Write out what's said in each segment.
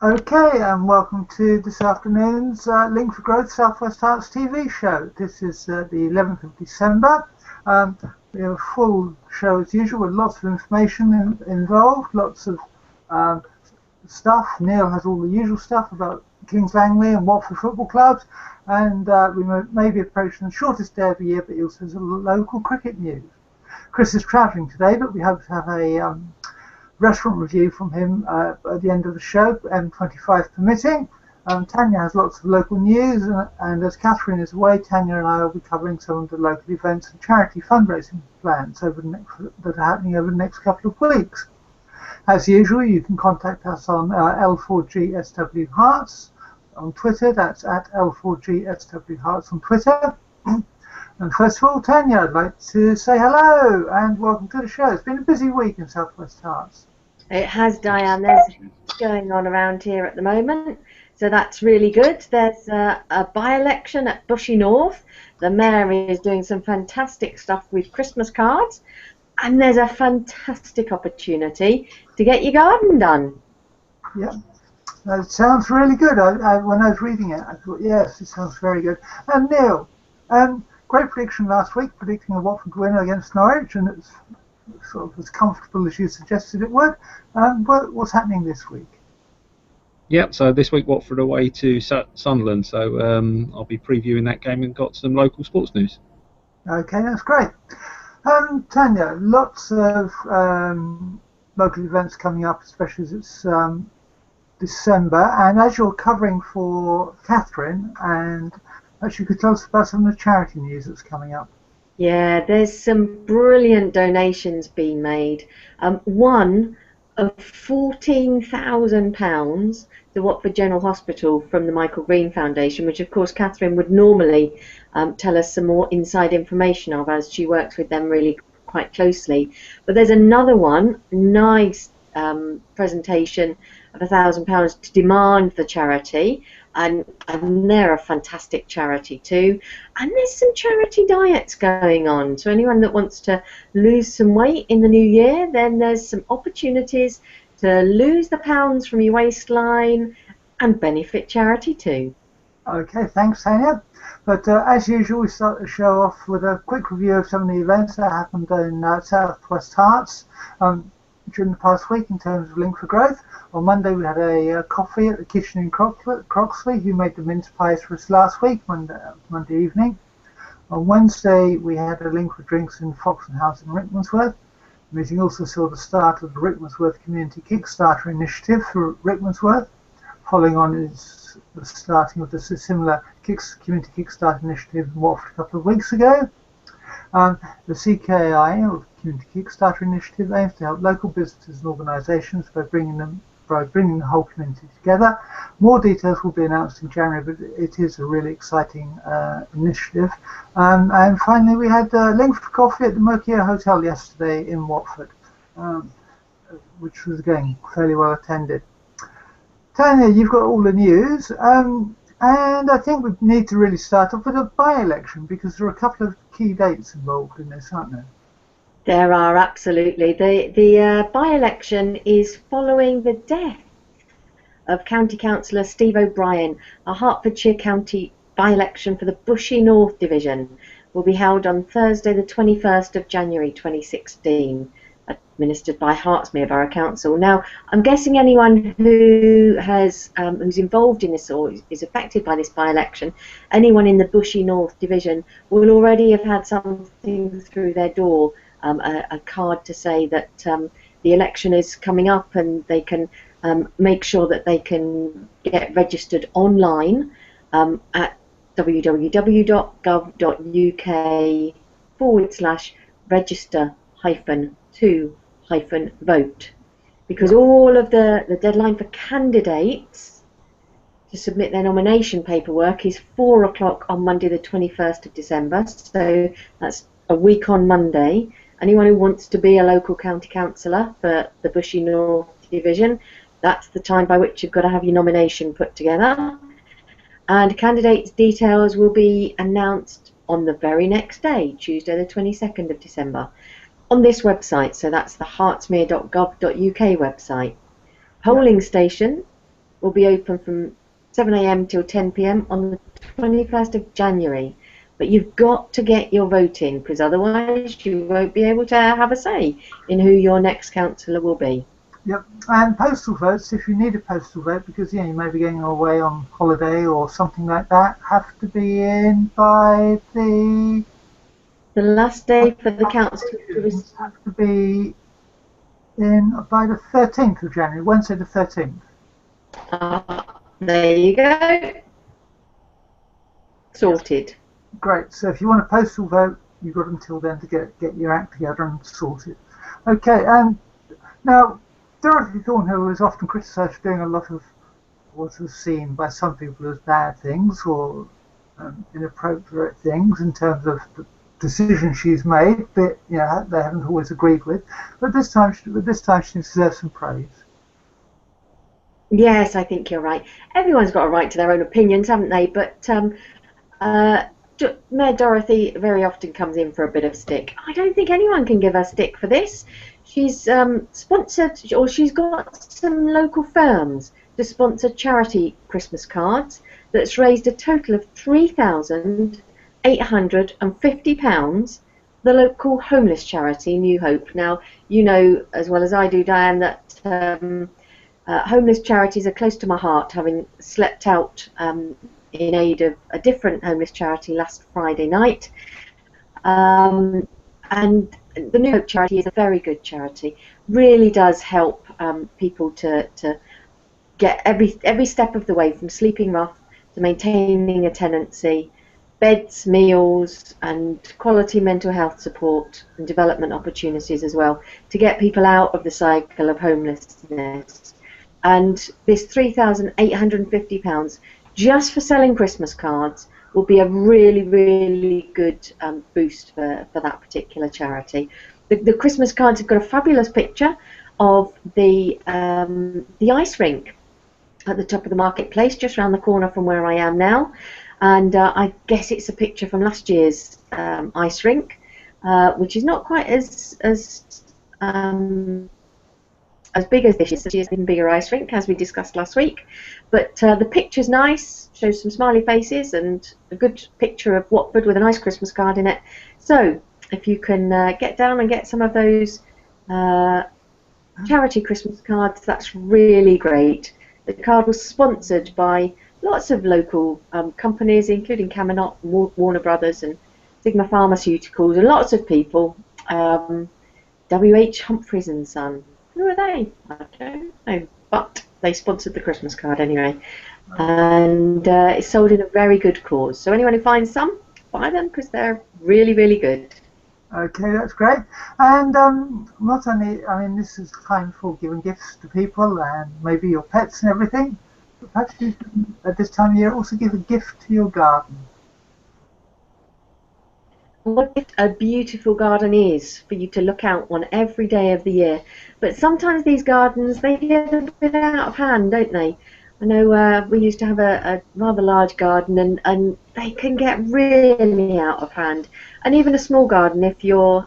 Okay, and welcome to this afternoon's Link for Growth South West Herts TV show. This is the 11th of December. We have a full show as usual with lots of information involved, lots of stuff. Neil has all the usual stuff about Kings Langley and Watford football clubs, and we may be approaching the shortest day of the year, but he also has a local cricket news. Chris is travelling today, but we hope to have a restaurant review from him at the end of the show, M25 permitting. Tanya has lots of local news, and as Catherine is away, Tanya and I will be covering some of the local events and charity fundraising plans that are happening over the next couple of weeks. As usual, you can contact us on L4G SW Hearts on Twitter. That's at L4G SW Hearts on Twitter. And first of all, Tanya, I'd like to say hello and welcome to the show. It's been a busy week in South West Herts. It has, Diane. There's going on around here at the moment, so that's really good. There's a by-election at Bushy North. The mayor is doing some fantastic stuff with Christmas cards, and there's a fantastic opportunity to get your garden done. Yeah, that sounds really good. When I was reading it, I thought, yes, it sounds very good. And Neil, great prediction last week, predicting a Watford winner against Norwich, and it's sort of as comfortable as you suggested it would. What's happening this week? Yep, so this week Watford away to Sunderland, so I'll be previewing that game and got some local sports news. Okay, that's great. Tanya, lots of local events coming up, especially as it's December, and as you're covering for Catherine, and perhaps you could tell us about some of the charity news that's coming up. Yeah, there's some brilliant donations being made. One of £14,000 to Watford General Hospital from the Michael Green Foundation, which of course Catherine would normally tell us some more inside information of, as she works with them really quite closely. But there's another one, nice presentation of £1,000 to demand the charity. And they're a fantastic charity too. And there's some charity diets going on. So anyone that wants to lose some weight in the new year, then there's some opportunities to lose the pounds from your waistline and benefit charity too. Okay, thanks, Tanya. But as usual, we start the show off with a quick review of some of the events that happened in South West Herts during the past week in terms of Link for Growth. On Monday we had a coffee at the kitchen in Croxley, who made the mince pies for us last week, Monday evening. On Wednesday we had a Link for Drinks in Foxton House in Rickmansworth. The meeting also saw the start of the Rickmansworth Community Kickstarter initiative for Rickmansworth. Following on is the starting of the similar Community Kickstarter initiative in Watford a couple of weeks ago. The CKI, or Community Kickstarter Initiative, aims to help local businesses and organisations by bringing the whole community together. More details will be announced in January, but it is a really exciting initiative. And finally, we had Link for Coffee at the Mercure Hotel yesterday in Watford, which was, again, fairly well attended. Tanya, you've got all the news. And I think we need to really start off with a by-election, because there are a couple of key dates involved in this, aren't there? There are, absolutely. The by-election is following the death of County Councillor Steve O'Brien. A Hertfordshire County by-election for the Bushy North Division will be held on Thursday the 21st of January 2016. Administered by Hertsmere Borough Council. Now, I'm guessing anyone who has who's involved in this or is affected by this by-election, anyone in the Bushy North Division will already have had something through their door, a card to say that the election is coming up, and they can make sure that they can get registered online at www.gov.uk/register-2-vote, because all of the deadline for candidates to submit their nomination paperwork is 4 o'clock on Monday the 21st of December, so that's a week on Monday. Anyone who wants to be a local county councillor for the Bushy North Division, that's the time by which you've got to have your nomination put together. And candidates' details will be announced on the very next day, Tuesday the 22nd of December, on this website. So that's the hertsmere.gov.uk website. Polling station will be open from 7 a.m. till 10 p.m. on the 21st of January. But you've got to get your vote in, because otherwise you won't be able to have a say in who your next councillor will be. Yep, and postal votes, if you need a postal vote, because you may be going away on holiday or something like that, have to be in by the last day for the council to have to be in by the 13th of January, Wednesday the 13th. There you go. Sorted. Great. So if you want a postal vote, you've got until then to get your act together and sort it. Okay. And now, Dorothy Thornhill is often criticised for doing a lot of what is seen by some people as bad things or inappropriate things in terms of the decisions she's made, but they haven't always agreed with. But this time she deserves some praise. Yes, I think you're right. Everyone's got a right to their own opinions, haven't they? But Mayor Dorothy very often comes in for a bit of stick. I don't think anyone can give her stick for this. She's sponsored, or she's got some local firms to sponsor charity Christmas cards that's raised a total of £3,850. The local homeless charity, New Hope. Now, you know as well as I do, Diane, that homeless charities are close to my heart, having slept out in aid of a different homeless charity last Friday night. And the New Hope charity is a very good charity. Really does help people to get every step of the way, from sleeping rough to maintaining a tenancy, beds, meals, and quality mental health support and development opportunities as well, to get people out of the cycle of homelessness. And this £3,850 just for selling Christmas cards will be a really, really good boost for that particular charity. The Christmas cards have got a fabulous picture of the ice rink at the top of the marketplace, just around the corner from where I am now. And I guess it's a picture from last year's ice rink, which is not quite as big as this year's. This year's an even bigger ice rink, as we discussed last week. But the picture's nice, shows some smiley faces and a good picture of Watford with a nice Christmas card in it. So if you can get down and get some of those charity Christmas cards, that's really great. The card was sponsored by lots of local companies, including Caminot, Warner Brothers, and Sigma Pharmaceuticals, and lots of people. W.H. Humphreys and Son. Who are they? I don't know, but they sponsored the Christmas card anyway. And it's sold in a very good cause. So anyone who finds some, buy them, because they're really, really good. Okay, that's great. And not only, this is time for giving gifts to people and maybe your pets and everything, but perhaps you can, at this time of year, also give a gift to your garden. What a beautiful garden is for you to look out on every day of the year. But sometimes these gardens, they get a bit out of hand, don't they? I know we used to have a rather large garden, and they can get really out of hand. And even a small garden, if you're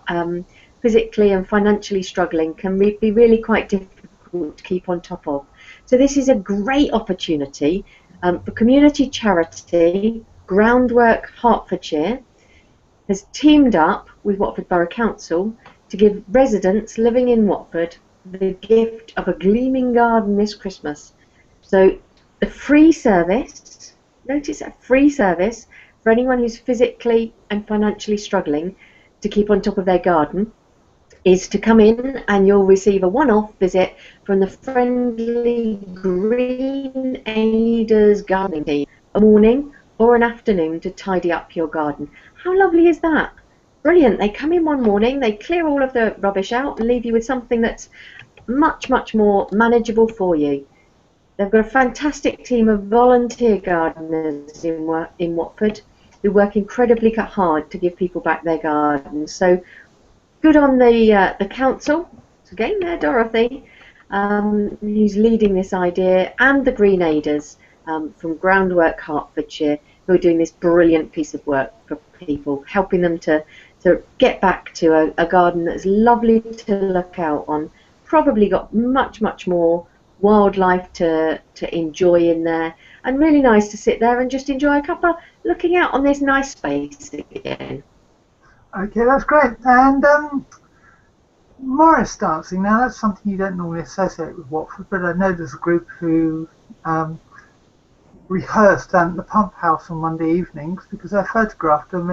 physically and financially struggling, can be really quite difficult to keep on top of. So this is a great opportunity for community charity. Groundwork Hertfordshire has teamed up with Watford Borough Council to give residents living in Watford the gift of a gleaming garden this Christmas. So the free service, notice a free service for anyone who's physically and financially struggling to keep on top of their garden, is to come in and you'll receive a one-off visit from the friendly Green Aiders gardening team, a morning or an afternoon to tidy up your garden. How lovely is that? Brilliant. They come in one morning, they clear all of the rubbish out and leave you with something that's much, much more manageable for you. They've got a fantastic team of volunteer gardeners in Watford who work incredibly hard to give people back their gardens. So good on the council, again there Dorothy, who's leading this idea, and the Green Aiders from Groundwork Hertfordshire, who are doing this brilliant piece of work for people, helping them to get back to a garden that's lovely to look out on, probably got much, much more wildlife to enjoy in there, and really nice to sit there and just enjoy a cuppa looking out on this nice space again. Okay, that's great. And Morris dancing, now that's something you don't normally associate with Watford, but I know there's a group who rehearsed down at the Pump House on Monday evenings because I photographed them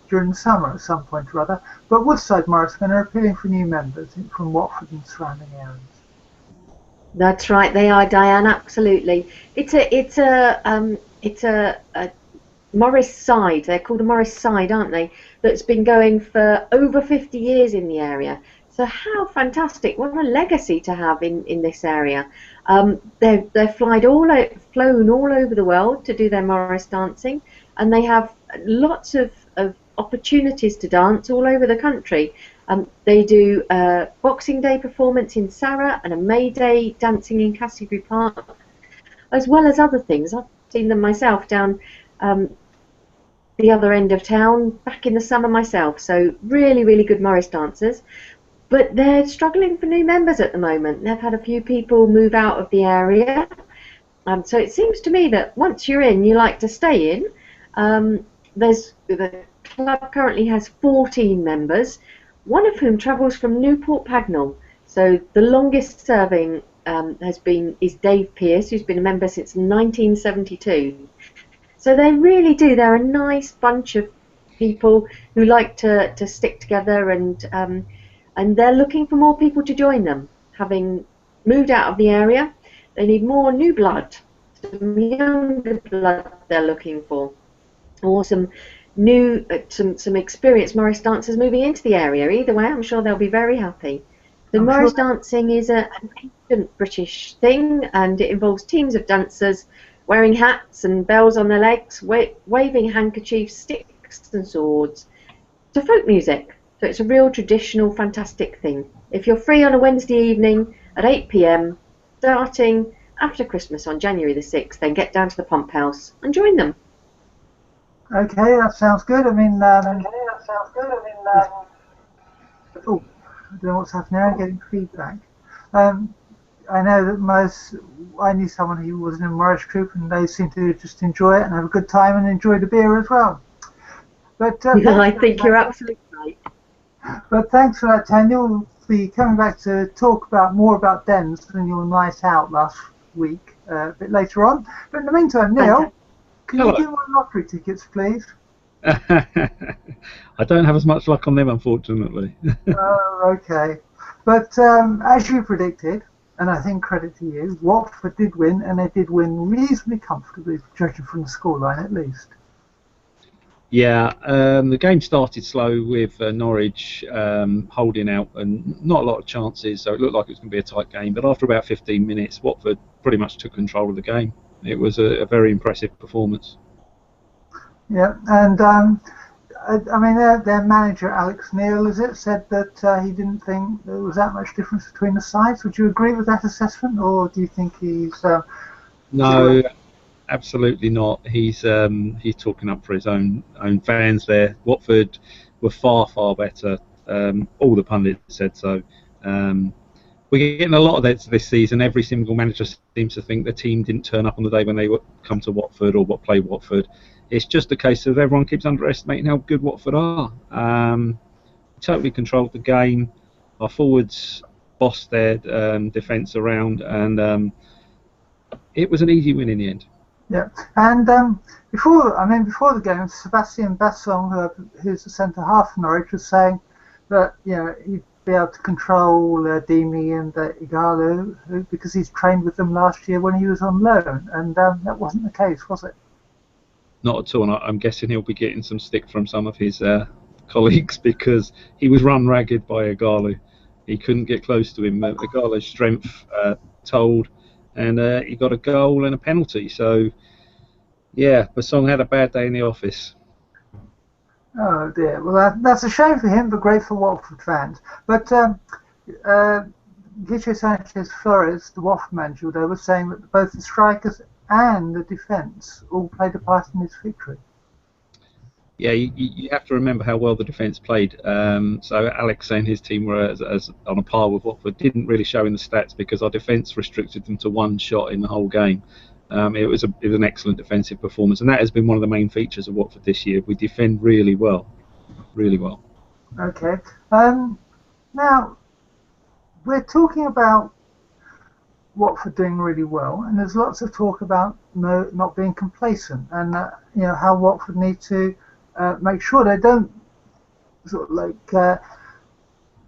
during the summer at some point or other. But Woodside Morrismen are appealing for new members from Watford and surrounding areas. That's right, they are, Diane. Absolutely, it's a Morris side. They're called a Morris side, aren't they? That's been going for over 50 years in the area. So how fantastic! What a legacy to have in this area. They're flown all over the world to do their Morris dancing, and they have lots of opportunities to dance all over the country. They do a Boxing Day performance in Sarah and a May Day dancing in Cassidy Park, as well as other things. I've seen them myself down the other end of town back in the summer myself. So really, really good Morris dancers. But they're struggling for new members at the moment. They've had a few people move out of the area. So it seems to me that once you're in, you like to stay in. The club currently has 14 members, one of whom travels from Newport Pagnell. So the longest serving is Dave Pearce, who's been a member since 1972. So they really do. They're a nice bunch of people who like to stick together, and they're looking for more people to join them. Having moved out of the area, they need more new blood, some younger blood they're looking for, or some new, some experienced Morris dancers moving into the area. Either way, I'm sure they'll be very happy. The Morris dancing is an ancient British thing, and it involves teams of dancers wearing hats and bells on their legs, waving handkerchiefs, sticks and swords to folk music. So it's a real traditional, fantastic thing. If you're free on a Wednesday evening at 8 p.m, starting after Christmas on January the 6th, then get down to the Pump House and join them. Okay, that sounds good. I mean, oh, I don't know what's happening. I'm getting feedback. I know that I knew someone who was in a Morris troupe, and they seem to just enjoy it and have a good time and enjoy the beer as well. But I think you're absolutely right. But thanks for that, Tanya. We'll be coming back to talk more about Dens and your night out last week a bit later on. But in the meantime, Neil, can you do my lottery tickets, please? I don't have as much luck on them, unfortunately. Oh, okay. But as you predicted, and I think credit to you, Watford did win, and they did win reasonably comfortably, judging from the scoreline at least. Yeah, the game started slow with Norwich holding out and not a lot of chances, so it looked like it was going to be a tight game. But after about 15 minutes, Watford pretty much took control of the game. It was a very impressive performance. Yeah, and I mean, their manager, Alex Neal, said that he didn't think there was that much difference between the sides. Would you agree with that assessment, or do you think he's... No, absolutely not. He's talking up for his own fans there. Watford were far better. All the pundits said so. We're getting a lot of that this season. Every single manager seems to think the team didn't turn up on the day when they come to Watford or play Watford. It's just a case of everyone keeps underestimating how good Watford are. Totally controlled the game. Our forwards bossed their defence around, and it was an easy win in the end. Yeah, and before the game, Sebastian Bassong, who's the centre half for Norwich, was saying that he'd be able to control Dimi and Igalo because he's trained with them last year when he was on loan, and that wasn't the case, was it? Not at all, and I'm guessing he'll be getting some stick from some of his colleagues because he was run ragged by Igalo. He couldn't get close to him. Igalo's strength told, and he got a goal and a penalty. So, yeah, Basong had a bad day in the office. Oh dear. Well, that's a shame for him, but great for Watford fans. But Guiche Sanchez Flores, the Watford manager, was saying that both the strikers and the defence all played a part in this victory. Yeah, you have to remember how well the defence played. So Alex saying his team were as on a par with Watford didn't really show in the stats because our defence restricted them to one shot in the whole game. It was an excellent defensive performance, and that has been one of the main features of Watford this year. We defend really well, really well. Okay. Now we're talking about Watford doing really well, and there's lots of talk about not being complacent, and how Watford need to make sure they don't sort of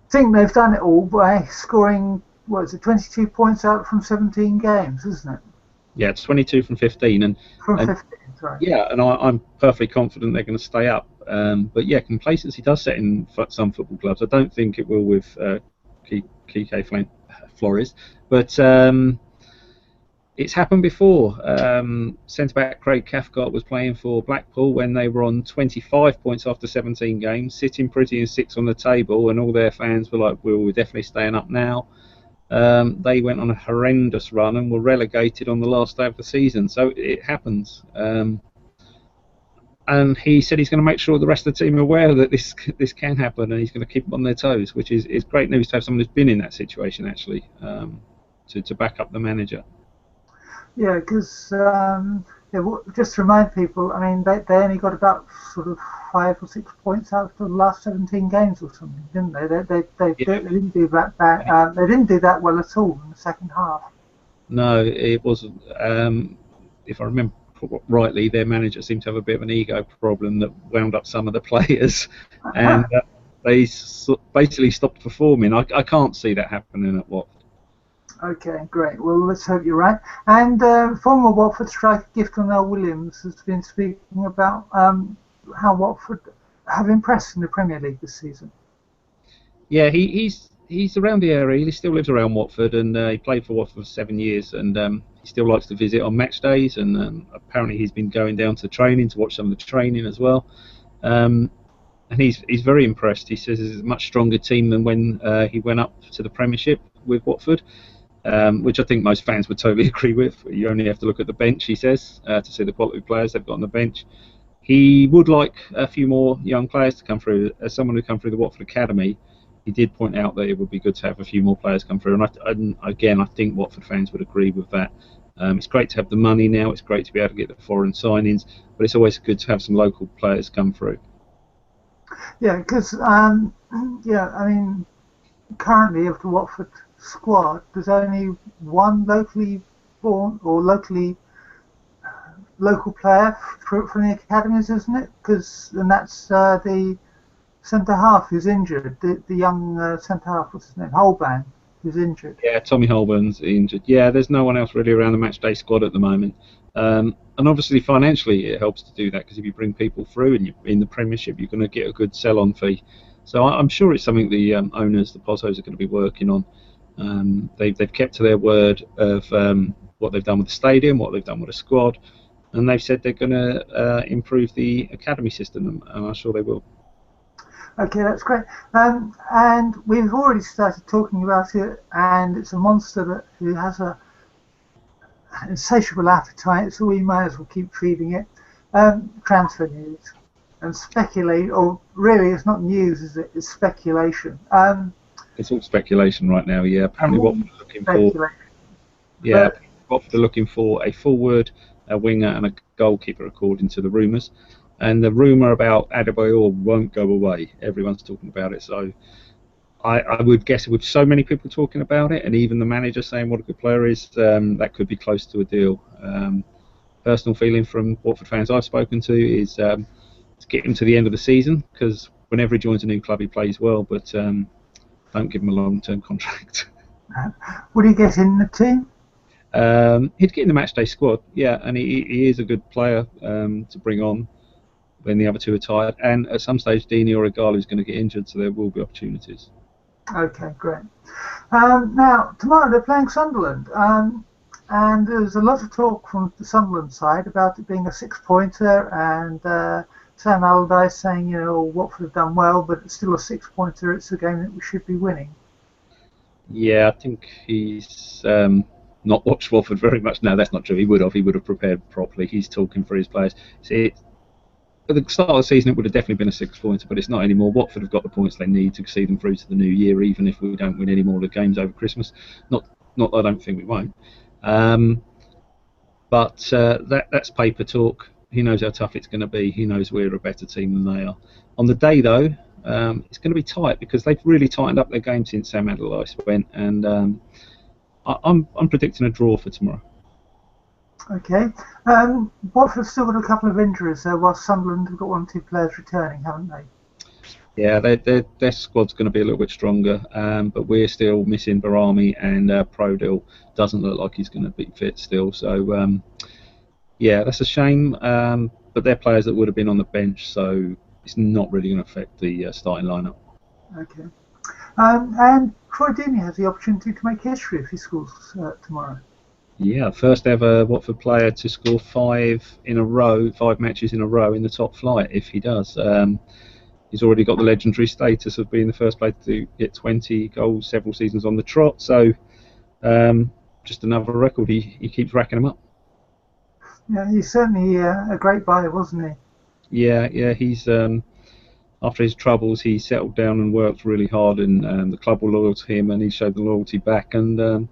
think they've done it all by scoring 22 points out from 17 games, isn't it? Yeah, it's 22 from 15, from 15, sorry. Yeah, and I'm perfectly confident they're going to stay up. But yeah, complacency does set in some football clubs. I don't think it will with Kike Flores, but it's happened before. Centre-back Craig Cathcart was playing for Blackpool when they were on 25 points after 17 games, sitting pretty in 6th on the table, and all their fans were like, well, we're definitely staying up now. They went on a horrendous run and were relegated on the last day of the season. So it happens. And he said he's going to make sure the rest of the team are aware that this can happen, and he's going to keep them on their toes, which is great news to have someone who's been in that situation, actually, to back up the manager. Yeah, because just to remind people, I mean, they only got about sort of 5 or 6 points out of the last 17 games or something, didn't they? They didn't do that bad. They didn't do that well at all in the second half. No, it wasn't. If I remember rightly, their manager seemed to have a bit of an ego problem that wound up some of the players, and they basically stopped performing. I can't see that happening at Watford. Okay, great. Well, let's hope you're right. And former Watford striker Gifton Williams has been speaking about how Watford have impressed in the Premier League this season. Yeah, he's around the area. He still lives around Watford, and he played for Watford for 7 years, and he still likes to visit on match days, and apparently he's been going down to training to watch some of the training as well. And he's very impressed. He says it's a much stronger team than when he went up to the Premiership with Watford. Which I think most fans would totally agree with. You only have to look at the bench, he says, to see the quality of players they've got on the bench. He would like a few more young players to come through. As someone who come through the Watford Academy, he did point out that it would be good to have a few more players come through. And again, I think Watford fans would agree with that. It's great to have the money now. It's great to be able to get the foreign signings, but it's always good to have some local players come through. Yeah, because I mean, currently of the Watford squad, there's only one locally born or local player from the academies, isn't it? And that's the centre half who's injured, the young centre half, what's his name, Holban, who's injured. Yeah, Tommy Holban's injured. Yeah, there's no one else really around the matchday squad at the moment. And obviously financially it helps to do that, because if you bring people through and you're in the Premiership, you're going to get a good sell-on fee. So I'm sure it's something the owners, the Pozzos, are going to be working on. They've kept to their word of what they've done with the stadium, what they've done with the squad, and they've said they're going to improve the academy system, and I'm sure they will. Okay, that's great. And we've already started talking about it, and it's a monster who has an insatiable appetite, so we might as well keep feeding it. Transfer news and speculate, or really it's not news, is it? It's speculation. It's all speculation right now, yeah. Apparently Watford are looking for a forward, a winger and a goalkeeper, according to the rumours. And the rumour about Adebayor won't go away. Everyone's talking about it. So I would guess with so many people talking about it, and even the manager saying what a good player is, that could be close to a deal. Personal feeling from Watford fans I've spoken to is to get him to the end of the season, because whenever he joins a new club he plays well, but don't give him a long-term contract. Would he get in the team? He'd get in the matchday squad, yeah, and he is a good player to bring on when the other two are tired. And at some stage, Dini or Igalo is going to get injured, so there will be opportunities. Okay, great. Now, tomorrow they're playing Sunderland, and there's a lot of talk from the Sunderland side about it being a 6-pointer, and Sam Allardyce saying, Watford have done well, but it's still a 6-pointer. It's a game that we should be winning. Yeah, I think he's not watched Watford very much. No, that's not true. He would have prepared properly. He's talking for his players. See, at the start of the season, it would have definitely been a 6-pointer, but it's not anymore. Watford have got the points they need to see them through to the new year, even if we don't win any more of the games over Christmas. Not that I don't think we won't. But that's paper talk. He knows how tough it's going to be. He knows we're a better team than they are. On the day, though, it's going to be tight because they've really tightened up their game since Sam Allardyce went, and I'm predicting a draw for tomorrow. Okay. Watford's still got a couple of injuries, while Sunderland have got 1 or 2 players returning, haven't they? Yeah, their squad's going to be a little bit stronger, but we're still missing Barami, and Prodil doesn't look like he's going to be fit still. So, yeah, that's a shame, but they're players that would have been on the bench, so it's not really going to affect the starting lineup. Okay. And Troy Deeney has the opportunity to make history if he scores tomorrow. Yeah, first ever Watford player to score 5 matches in a row in the top flight, if he does. He's already got the legendary status of being the first player to get 20 goals several seasons on the trot, so just another record. He keeps racking them up. Yeah, he's certainly a great buyer, wasn't he? Yeah, he's after his troubles, he settled down and worked really hard, and the club were loyal to him, and he showed the loyalty back, and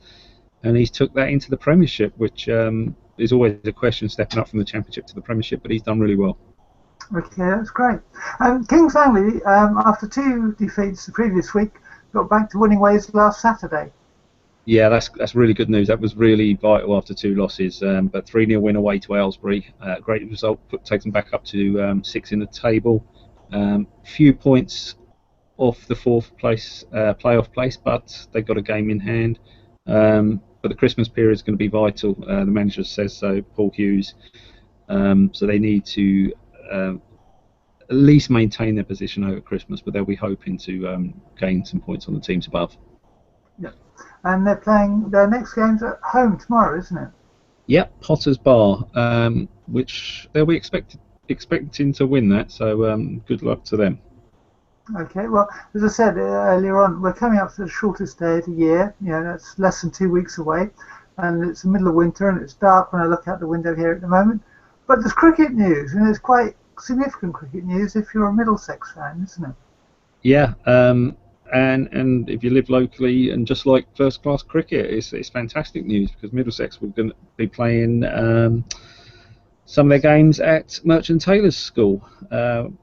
he's took that into the Premiership, which is always a question, stepping up from the Championship to the Premiership, but he's done really well. Okay, that's great. Kings Langley, after 2 defeats the previous week, got back to winning ways last Saturday. Yeah, that's really good news. That was really vital after 2 losses, but 3-0 win away to Aylesbury. Great result, takes them back up to 6 in the table. Few points off the 4th place playoff place, but they've got a game in hand. But the Christmas period is going to be vital. The manager says so, Paul Hughes. So they need to at least maintain their position over Christmas, but they'll be hoping to gain some points on the teams above. Yeah, and they're playing their next games at home tomorrow, isn't it? Yep, Potter's Bar, which they'll be expecting to win that. So good luck to them. Okay, well, as I said earlier on, we're coming up to the shortest day of the year. You know, that's less than 2 weeks away, and it's the middle of winter, and it's dark when I look out the window here at the moment. But there's cricket news, and it's quite significant cricket news if you're a Middlesex fan, isn't it? Yeah, and if you live locally and just like first-class cricket, it's fantastic news because Middlesex were going to be playing some of their games at Merchant Taylor's School. On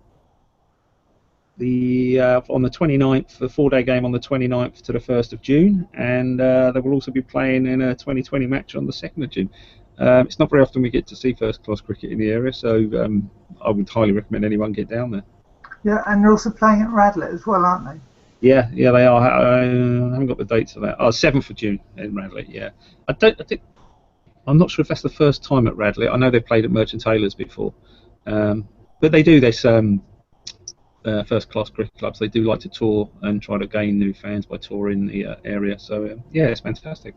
the 29th, the 4-day game on the 29th to the 1st of June, and they will also be playing in a 2020 match on the 2nd of June. It's not very often we get to see first-class cricket in the area, so I would highly recommend anyone get down there. Yeah, and they're also playing at Radlett as well, aren't they? Yeah, they are. I haven't got the dates of that. 7th of June in Radlett, yeah. I'm not sure if that's the first time at Radlett. I know they've played at Merchant Taylor's before. But they do this first-class cricket clubs. They do like to tour and try to gain new fans by touring the area. So, yeah, it's fantastic.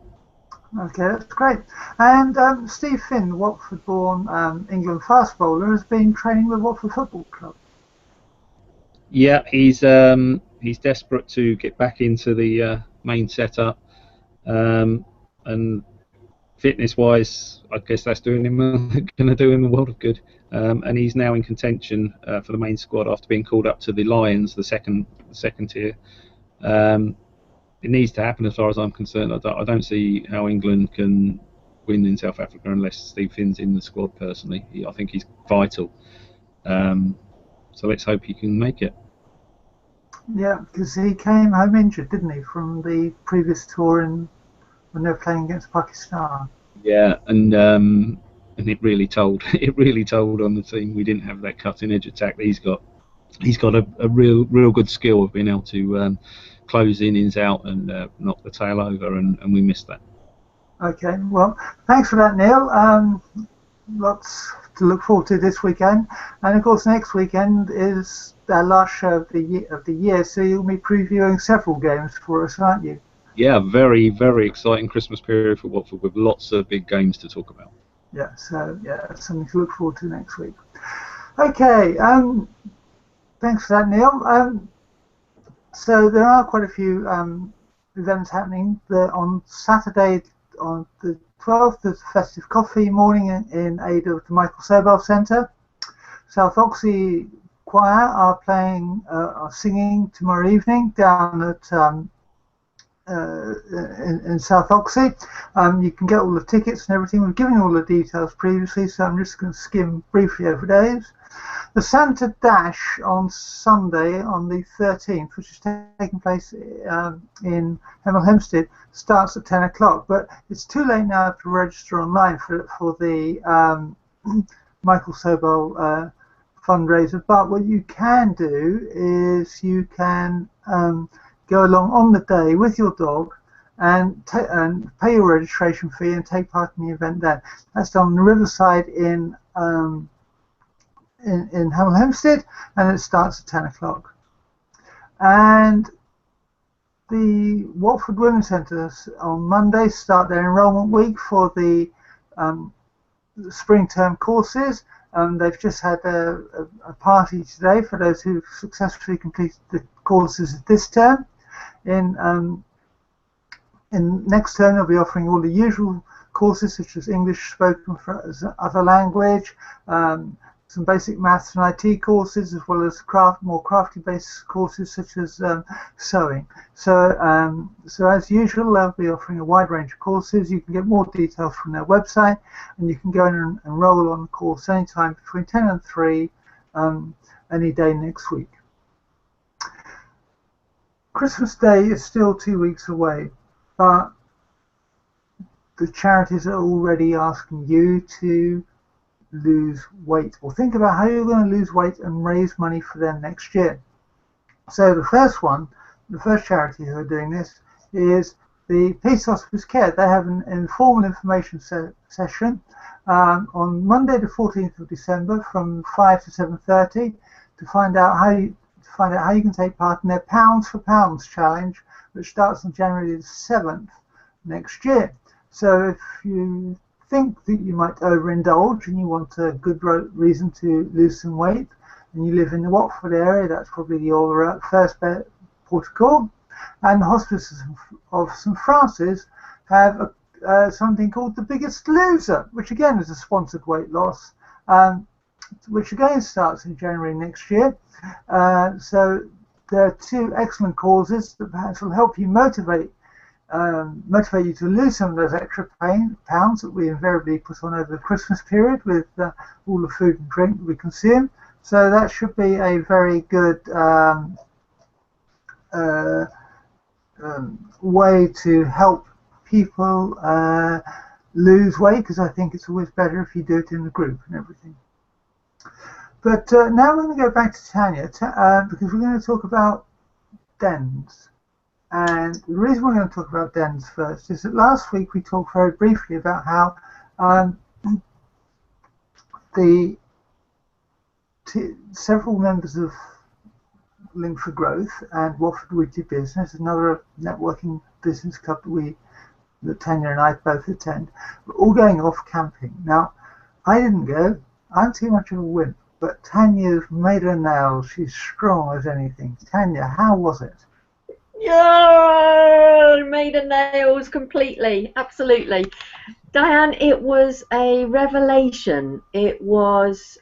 Okay, that's great. And Steve Finn, Watford-born England fast bowler, has been training with Watford Football Club. Yeah, he's desperate to get back into the main setup, and fitness-wise, I guess that's going to do him a world of good. And he's now in contention for the main squad after being called up to the Lions, the second tier. It needs to happen as far as I'm concerned. I don't see how England can win in South Africa unless Steve Finn's in the squad personally. I think he's vital. So let's hope he can make it. Yeah, because he came home injured, didn't he, from the previous tour when they were playing against Pakistan. Yeah, and it really told. It really told on the team. We didn't have that cutting edge attack that he's got. He's got a real good skill of being able to close innings out and knock the tail over, and we missed that. Okay, well, thanks for that, Neil. Lots to look forward to this weekend, and of course next weekend is our last show of the year, so you'll be previewing several games for us, aren't you? Yeah, very, very exciting Christmas period for Watford with lots of big games to talk about. Yeah, so yeah, something to look forward to next week. Okay, thanks for that, Neil. So there are quite a few events happening. On Saturday, on the 12th, there's festive coffee morning in aid of the Michael Sobel Centre. South Oxy Choir are singing tomorrow evening down at in South Oxy. You can get all the tickets and everything. We've given you all the details previously, so I'm just going to skim briefly over days. The Santa Dash on Sunday, on the 13th, which is taking place in Hemel Hempstead, starts at 10 o'clock. But it's too late now to register online for the Michael Sobel fundraiser. But what you can do is you can go along on the day with your dog and pay your registration fee and take part in the event then. That's done on the Riverside in Hemel Hempstead, and it starts at 10 o'clock. And the Watford Women's Centres on Monday start their enrolment week for the spring term courses. They've just had a party today for those who've successfully completed the courses this term. In next term, they'll be offering all the usual courses such as English spoken as other language, some basic maths and IT courses, as well as more crafty-based courses such as sewing. So as usual, they'll be offering a wide range of courses. You can get more details from their website, and you can go in and enroll on the course anytime between 10 and 3, any day next week. Christmas Day is still 2 weeks away, but the charities are already asking you to lose weight, or think about how you're going to lose weight and raise money for them next year. So the first charity who are doing this is the Peace Hospice Care. They have an informal information session on Monday the 14th of December from 5 to 7:30 to find out how you can take part in their Pounds for Pounds challenge, which starts on January the 7th next year. So if you think that you might overindulge and you want a good reason to lose some weight, and you live in the Watford area, that's probably your first port of call. And the Hospices of St Francis have something called The Biggest Loser, which again is a sponsored weight loss, which again starts in January next year. So there are two excellent causes that perhaps will help you motivate you to lose some of those extra pounds that we invariably put on over the Christmas period with all the food and drink that we consume. So that should be a very good way to help people lose weight, because I think it's always better if you do it in the group and everything. But now we're going to go back to Tanya because we're going to talk about dens. And the reason we're going to talk about dens first is that last week we talked very briefly about how several members of Link for Growth and Watford Weekly Business, another networking business club that Tanya and I both attend, were all going off camping. Now, I didn't go. I'm too much of a wimp, but Tanya's made her nails. She's strong as anything. Tanya, how was it? Yeah, made her nails completely, absolutely. Diane, it was a revelation. It was,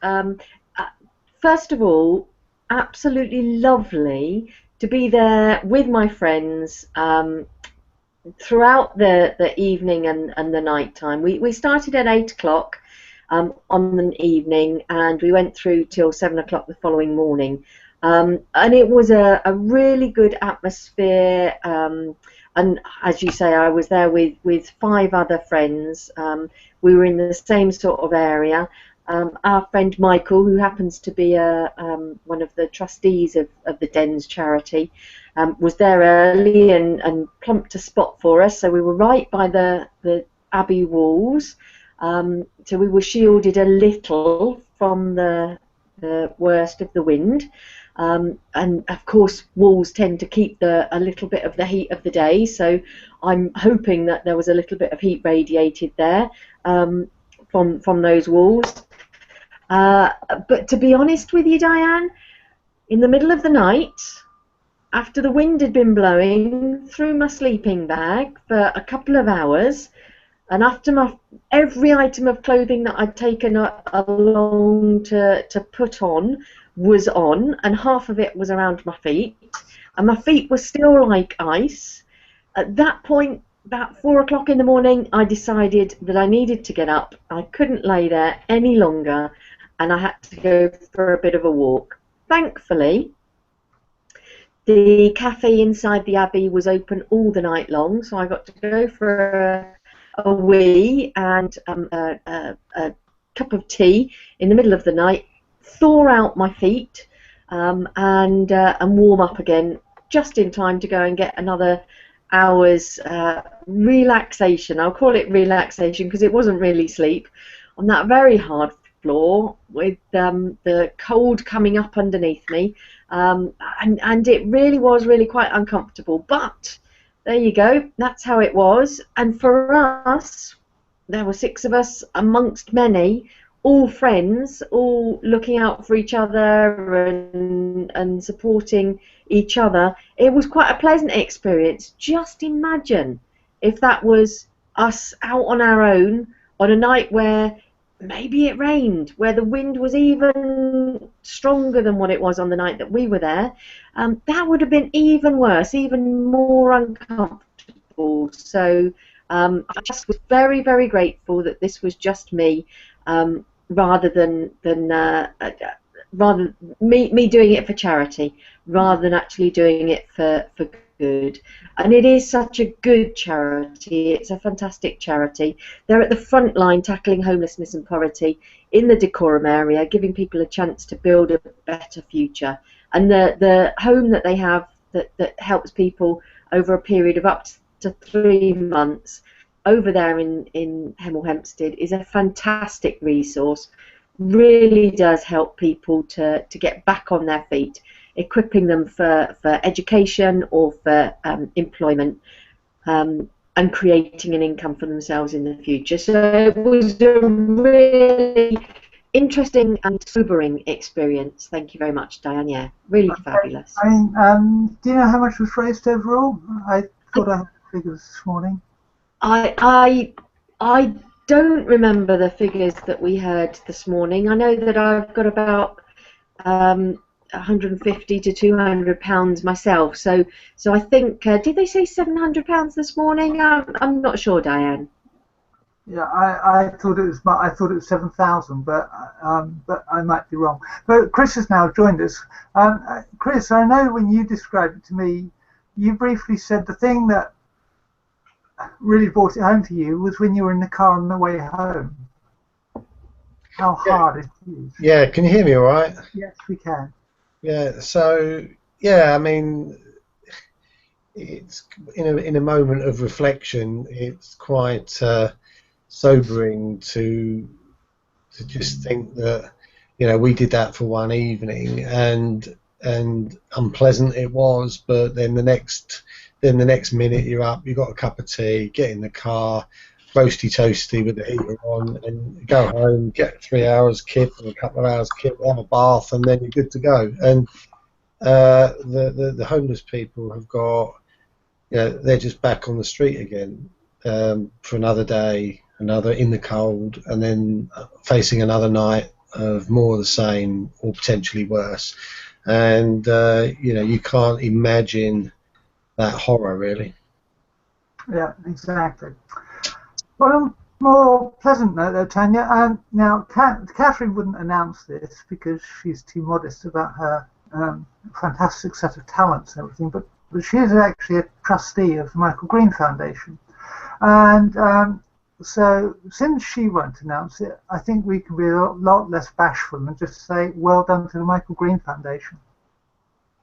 first of all, absolutely lovely to be there with my friends throughout the evening and the night time. We started at 8 o'clock on an evening, and we went through till 7 o'clock the following morning. And it was a really good atmosphere, and as you say, I was there with 5 other friends. We were in the same sort of area. Our friend Michael, who happens to be one of the trustees of the Dens charity, was there early and plumped a spot for us. So we were right by the Abbey walls, so we were shielded a little from the worst of the wind. And of course, walls tend to keep a little bit of the heat of the day, so I'm hoping that there was a little bit of heat radiated there from those walls. But to be honest with you, Diane, in the middle of the night, after the wind had been blowing through my sleeping bag for a couple of hours, And after every item of clothing that I'd taken along to put on was on, and half of it was around my feet, and my feet were still like ice. At that point, about 4 o'clock in the morning, I decided that I needed to get up. I couldn't lay there any longer, and I had to go for a bit of a walk. Thankfully, the cafe inside the Abbey was open all the night long, so I got to go for a wee and a cup of tea in the middle of the night, thaw out my feet, and warm up again, just in time to go and get another hour's relaxation. I'll call it relaxation because it wasn't really sleep, on that very hard floor with the cold coming up underneath me, and it really was quite uncomfortable, but there you go, that's how it was. And for us, there were 6 of us amongst many, all friends, all looking out for each other and supporting each other. It was quite a pleasant experience. Just imagine if that was us out on our own on a night where maybe it rained, where the wind was even stronger than what it was on the night that we were there. That would have been even worse, even more uncomfortable. So I just was very, very grateful that this was just me, rather than me doing it for charity, rather than actually doing it for good. And it is such a good charity. It's a fantastic charity. They're at the front line tackling homelessness and poverty in the Dacorum area, giving people a chance to build a better future. And the home that they have that helps people over a period of up to 3 months over there in Hemel Hempstead is a fantastic resource. Really does help people to get back on their feet, equipping them for education or for employment, and creating an income for themselves in the future. So it was a really interesting and sobering experience. Thank you very much, Diane. Yeah, really fabulous. I mean, do you know how much was raised overall? I thought I had figures this morning. I don't remember the figures that we heard this morning. I know that I've got about 150 to 200 pounds myself. So I think did they say 700 pounds this morning? I'm not sure, Diane. Yeah, I thought it was 7,000, but I might be wrong. But Chris has now joined us. Chris, I know when you described it to me, you briefly said the thing that really brought it home to you was when you were in the car on the way home. How hard it is. Yeah, can you hear me all right? Yes, we can. Yeah, so, yeah, I mean, it's in a moment of reflection, it's quite sobering to just think that, you know, we did that for one evening and unpleasant it was, but then the next minute you're up, you've got a cup of tea, get in the car, roasty toasty with the heater on, and go home, get 3 hours kip and a couple of hours kip, have a bath, and then you're good to go. And the homeless people have got, you know, they're just back on the street again for another day, another in the cold, and then facing another night of more of the same or potentially worse. And you know, you can't imagine that horror, really. Yeah, exactly. Well, on a more pleasant note, though, Tanya. Now, Catherine wouldn't announce this because she's too modest about her fantastic set of talents and everything. But she is actually a trustee of the Michael Green Foundation, and so since she won't announce it, I think we can be a lot less bashful and just say, "Well done to the Michael Green Foundation."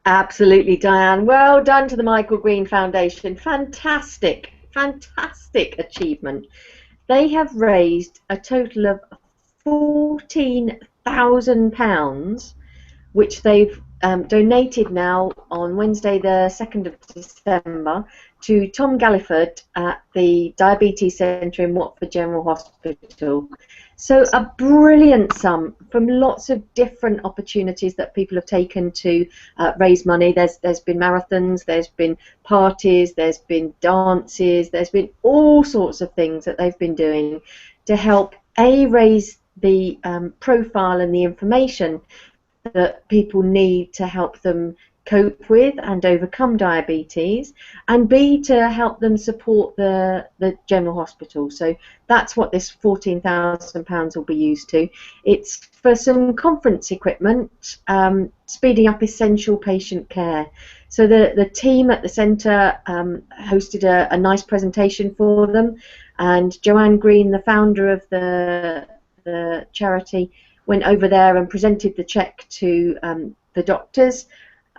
Absolutely, Diane. Well done to the Michael Green Foundation. Fantastic, fantastic achievement. They have raised a total of £14,000, which they've donated now on Wednesday the 2nd of December to Tom Galliford at the Diabetes Centre in Watford General Hospital. So a brilliant sum from lots of different opportunities that people have taken to raise money. There's been marathons, there's been parties, there's been dances, there's been all sorts of things that they've been doing to help raise the profile and the information that people need to help them cope with and overcome diabetes, and B, to help them support the general hospital. So that's what this £14,000 will be used to. It's for some conference equipment, speeding up essential patient care. So the team at the centre hosted a nice presentation for them, and Joanne Green, the founder of the charity, went over there and presented the cheque to the doctors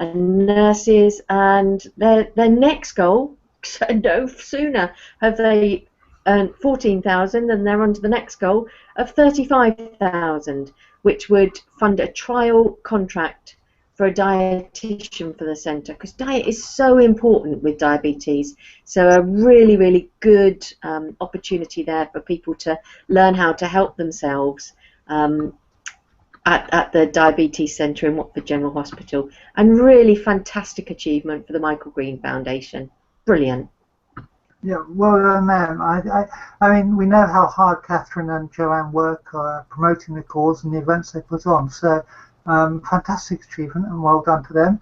and nurses, and their next goal, so no sooner have they earned 14,000 and they're on to the next goal of 35,000, which would fund a trial contract for a dietitian for the centre, because diet is so important with diabetes. So a really good opportunity there for people to learn how to help themselves at the Diabetes Centre in Watford General Hospital, and really fantastic achievement for the Michael Green Foundation. Brilliant. Yeah, well done them. I mean, we know how hard Catherine and Joanne work promoting the cause and the events they put on, so fantastic achievement and well done to them.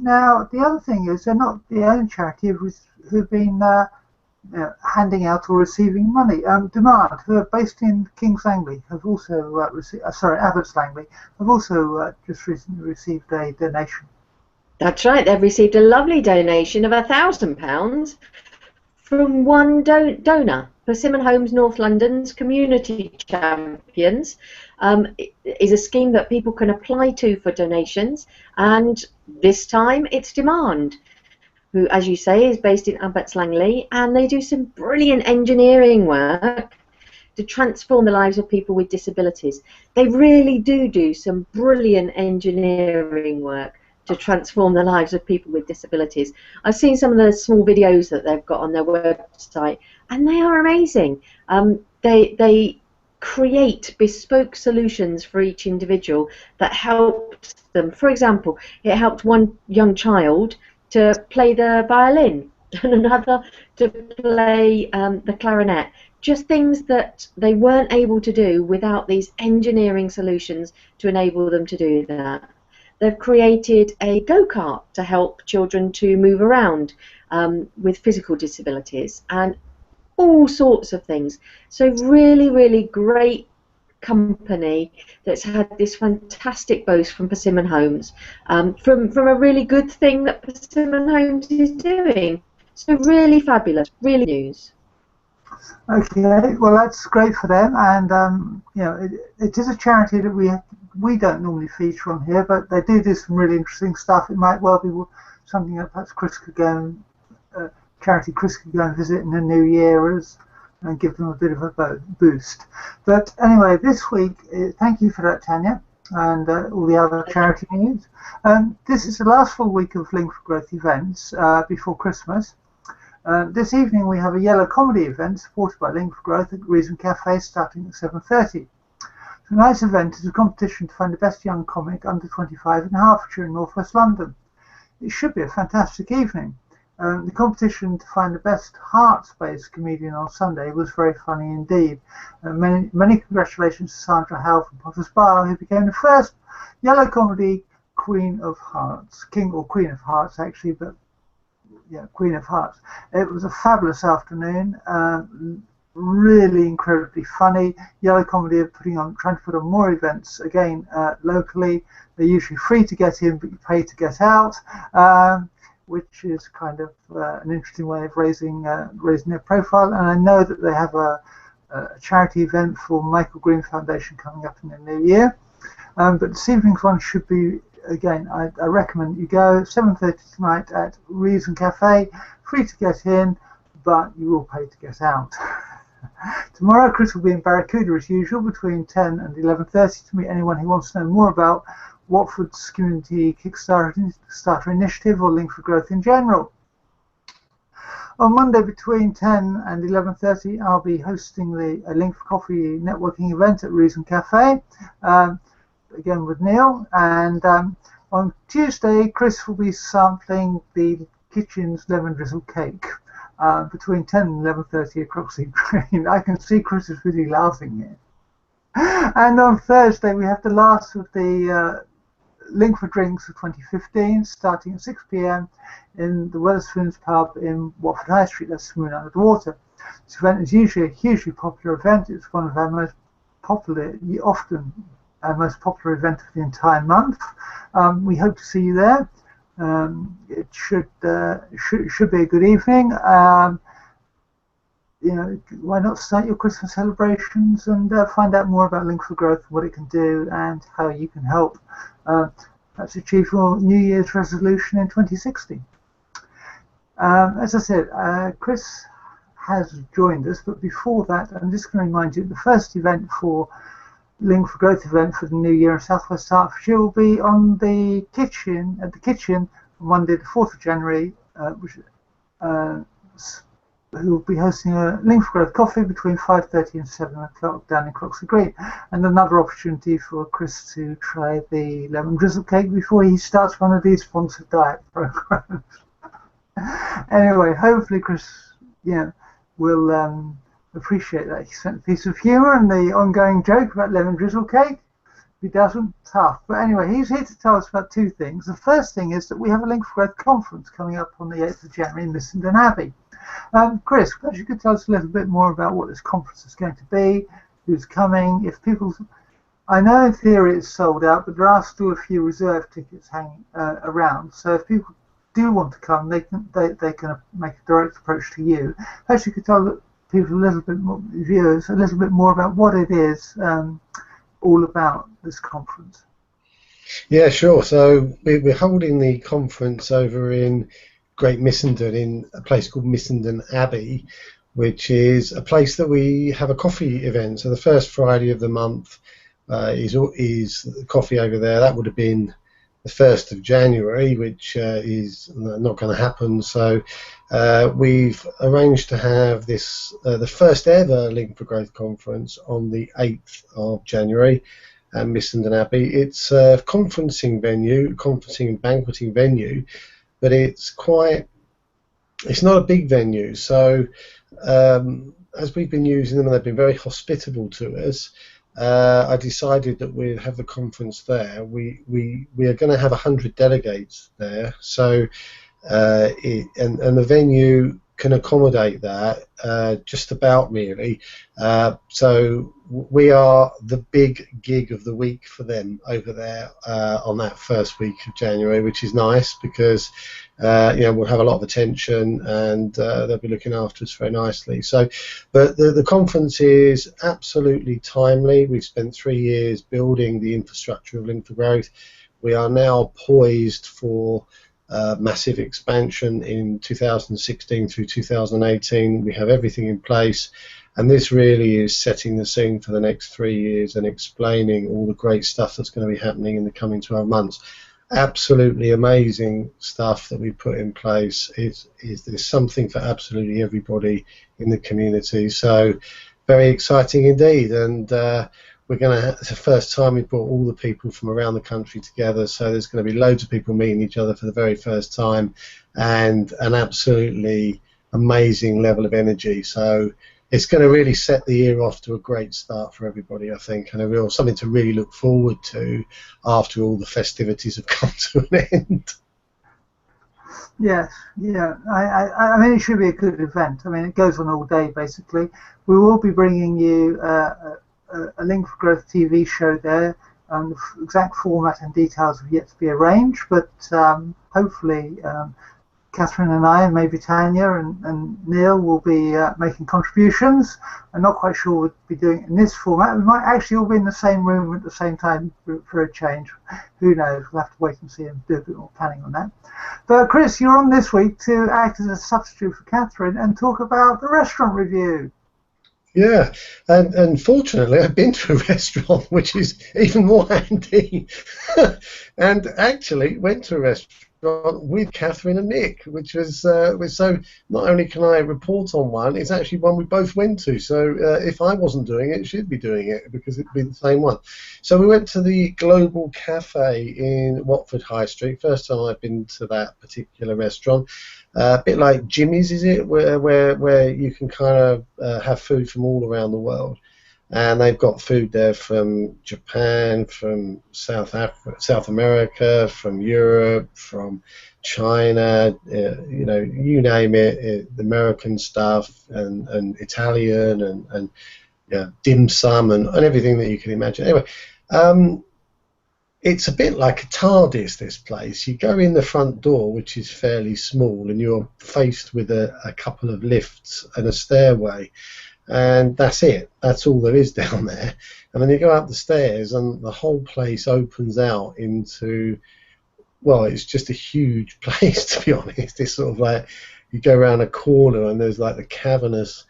Now, the other thing is they're not the only charity who've been handing out or receiving money. Demand, who are based in Kings Langley, have also received, Abbots Langley, have also just recently received a donation. That's right, they've received a lovely donation of £1,000 from one donor. Persimmon Homes North London's Community Champions is a scheme that people can apply to for donations, and this time it's Demand, who, as you say, is based in Abbots Langley, and they do some brilliant engineering work to transform the lives of people with disabilities. They really do some brilliant engineering work to transform the lives of people with disabilities. I've seen some of the small videos that they've got on their website, and they are amazing. They create bespoke solutions for each individual that helps them. For example, it helped one young child to play the violin and another to play the clarinet. Just things that they weren't able to do without these engineering solutions to enable them to do that. They've created a go-kart to help children to move around with physical disabilities, and all sorts of things. So really great company that's had this fantastic boast from Persimmon Homes, from a really good thing that Persimmon Homes is doing. So really fabulous, really news. Okay, well that's great for them, and you know, it is a charity that we don't normally feature on here, but they do some really interesting stuff. It might well be something that perhaps Chris could go and charity Chris could go and visit in the new year and give them a bit of a boost. But anyway, this week, thank you for that, Tanya, and all the other charity news. This is the last full week of Link for Growth events before Christmas. This evening we have a yellow comedy event supported by Link for Growth at Reason Cafe starting at 7:30. Tonight's event is a competition to find the best young comic under 25 in Hertfordshire and North West London. It should be a fantastic evening. The competition to find the best Herts-based comedian on Sunday was very funny indeed. Many congratulations to Sandra Howe from Potter's Bar, who became the first yellow comedy Queen of Hearts. King or Queen of Hearts, actually, but yeah, Queen of Hearts. It was a fabulous afternoon, really incredibly funny. Yellow Comedy are trying to put on more events, again, locally. They're usually free to get in, but you pay to get out. Which is kind of an interesting way of raising their profile. And I know that they have a charity event for Michael Green Foundation coming up in the new year. But this evening's one should be, again, I recommend you go 7:30 tonight at Reason Cafe, free to get in, but you will pay to get out. Tomorrow, Chris will be in Barracuda as usual between 10 and 11:30 to meet anyone who wants to know more about Watford's community Kickstarter initiative or Link for Growth in general. On Monday between 10 and 11:30, I'll be hosting the Link for Coffee networking event at Reason Cafe, again with Neal. And on Tuesday, Chris will be sampling the kitchen's lemon drizzle cake between 10 and 11:30 at Croxley Green. I can see Chris is really laughing here. And on Thursday, we have the last of the Link for Drinks of 2015, starting at 6 p.m. in the Wetherspoons pub in Watford High Street. That's Moon Under the Water. This event is usually a hugely popular event. It's one of our most popular, often our most popular event of the entire month. We hope to see you there. It should be a good evening. Why not start your Christmas celebrations and find out more about Link for Growth, what it can do, and how you can help perhaps achieve your New Year's resolution in 2016. As I said, Chris has joined us, but before that, I'm just going to remind you the first event for Link for Growth event for the new year in South West Herts will be on the kitchen on Monday, the 4th of January, who will be hosting a Link for Growth coffee between 5:30 and 7 o'clock down in Croxley Green, and another opportunity for Chris to try the lemon drizzle cake before he starts one of these sponsored diet programs. Anyway, hopefully Chris, will appreciate that he sent a piece of humour and the ongoing joke about lemon drizzle cake. If he doesn't, tough. But anyway, he's here to tell us about two things. The first thing is that we have a Link for Growth conference coming up on the 8th of January in Missenden Abbey. Chris, perhaps you could tell us a little bit more about what this conference is going to be, who's coming, if people... I know in theory it's sold out, but there are still a few reserved tickets hanging around, so if people do want to come, they can make a direct approach to you. Perhaps you could tell people a little bit more, viewers, a little bit more about what it is all about, this conference. Yeah, sure. So we're holding the conference over in Great Missenden in a place called Missenden Abbey, which is a place that we have a coffee event. So the first Friday of the month is coffee over there. That would have been the 1st of January, which is not going to happen. So we've arranged to have this the first ever Link for Growth conference on the 8th of January at Missenden Abbey. It's a conferencing and banqueting venue, but it's not a big venue. So as we've been using them and they've been very hospitable to us, I decided that we'd have the conference there. We are going to have 100 delegates there, so and the venue can accommodate that just about, really. So we are the big gig of the week for them over there on that first week of January, which is nice because we'll have a lot of attention and they'll be looking after us very nicely. So, but the conference is absolutely timely. We've spent 3 years building the infrastructure of Link for Growth. We are now poised for massive expansion in 2016 through 2018. We have everything in place, and this really is setting the scene for the next 3 years and explaining all the great stuff that's going to be happening in the coming 12 months. Absolutely amazing stuff that we put in place. There's something for absolutely everybody in the community. So very exciting indeed, and it's the first time we've brought all the people from around the country together, so there's going to be loads of people meeting each other for the very first time, and an absolutely amazing level of energy. So it's going to really set the year off to a great start for everybody, I think, and something to really look forward to after all the festivities have come to an end. Yes, yeah. I mean, it should be a good event. I mean, it goes on all day, basically. We will be bringing you a Link for Growth TV show there. The exact format and details have yet to be arranged, but hopefully Catherine and I, and maybe Tanya and Neal, will be making contributions. I'm not quite sure we'll be doing it in this format. We might actually all be in the same room at the same time for a change. Who knows? We'll have to wait and see and do a bit more planning on that. But Chris, you're on this week to act as a substitute for Catherine and talk about the restaurant review. Yeah, and fortunately I've been to a restaurant, which is even more handy. And actually went to a restaurant with Catherine and Nick, which was so. Not only can I report on one, it's actually one we both went to. So if I wasn't doing it, she'd be doing it because it'd be the same one. So we went to the Global Cafe in Watford High Street. First time I've been to that particular restaurant. A bit like Jimmy's, is it? Where you can kind of have food from all around the world. And they've got food there from Japan, from South America, from Europe, from China, you know, you name it, the American stuff, and Italian, and yeah, dim sum, and everything that you can imagine. Anyway, it's a bit like a TARDIS, this place. You go in the front door, which is fairly small, and you're faced with a couple of lifts and a stairway. And that's it. That's all there is down there. And then you go up the stairs, and the whole place opens out into, well, it's just a huge place, to be honest. It's sort of like you go around a corner, and there's like the cavernous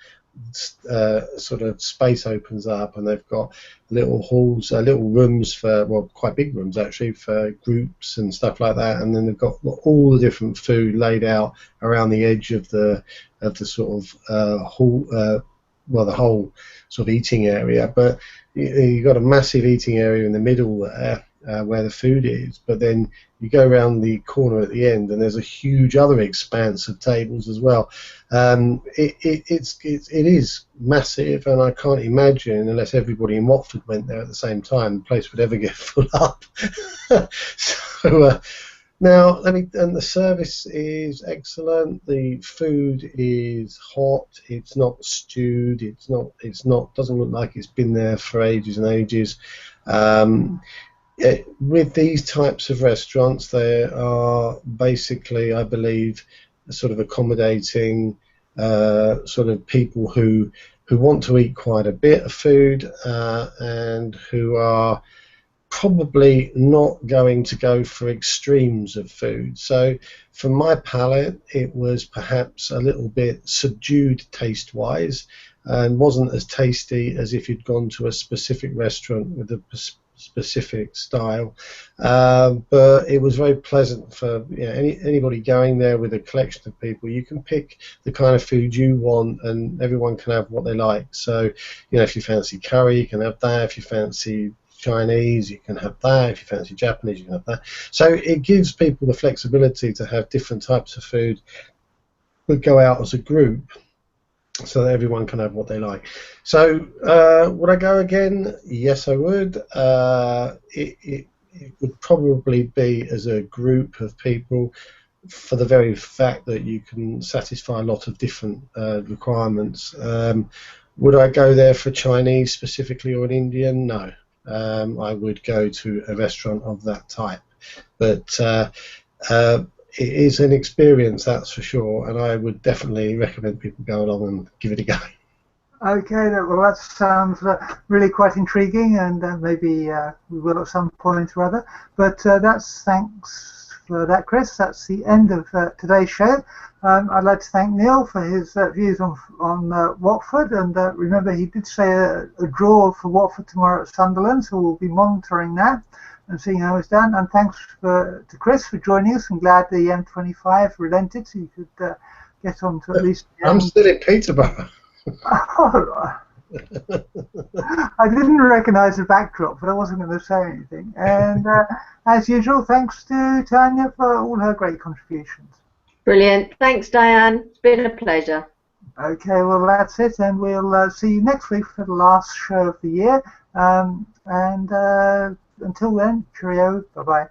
sort of space opens up, and they've got little halls, little rooms for, well, quite big rooms actually, for groups and stuff like that. And then they've got all the different food laid out around the edge of the sort of hall. Well, the whole sort of eating area, but you've got a massive eating area in the middle there where the food is, but then you go around the corner at the end and there's a huge other expanse of tables as well. It is massive, and I can't imagine, unless everybody in Watford went there at the same time, the place would ever get full up. So now, and the service is excellent. The food is hot. It's not stewed. Doesn't look like it's been there for ages and ages. With these types of restaurants, they are basically, I believe, sort of accommodating sort of people who want to eat quite a bit of food and who are probably not going to go for extremes of food. So for my palate, it was perhaps a little bit subdued taste-wise, and wasn't as tasty as if you'd gone to a specific restaurant with a specific style. But it was very pleasant for anybody going there with a collection of people. You can pick the kind of food you want, and everyone can have what they like. So, if you fancy curry, you can have that. If you fancy Chinese, you can have that. If you fancy Japanese, you can have that. So it gives people the flexibility to have different types of food that go out as a group, so that everyone can have what they like. So would I go again? Yes, I would. It would probably be as a group of people, for the very fact that you can satisfy a lot of different requirements. Would I go there for Chinese specifically, or an Indian? No. I would go to a restaurant of that type, but it is an experience, that's for sure, and I would definitely recommend people go along and give it a go. Okay, well, that sounds really quite intriguing, and maybe we will at some point or other. But thanks for that, Chris. That's the end of today's show. I'd like to thank Neal for his views on Watford, and remember, he did say a draw for Watford tomorrow at Sunderland, so we'll be monitoring that and seeing how it's done. And thanks to Chris for joining us. I'm glad the M25 relented, so you could get on to at least... I'm still in Peterborough. I didn't recognise the backdrop, but I wasn't going to say anything. And as usual, thanks to Tanya for all her great contributions. Brilliant. Thanks, Diane. It's been a pleasure. Okay, well, that's it, and we'll see you next week for the last show of the year. And until then, cheerio. Bye-bye.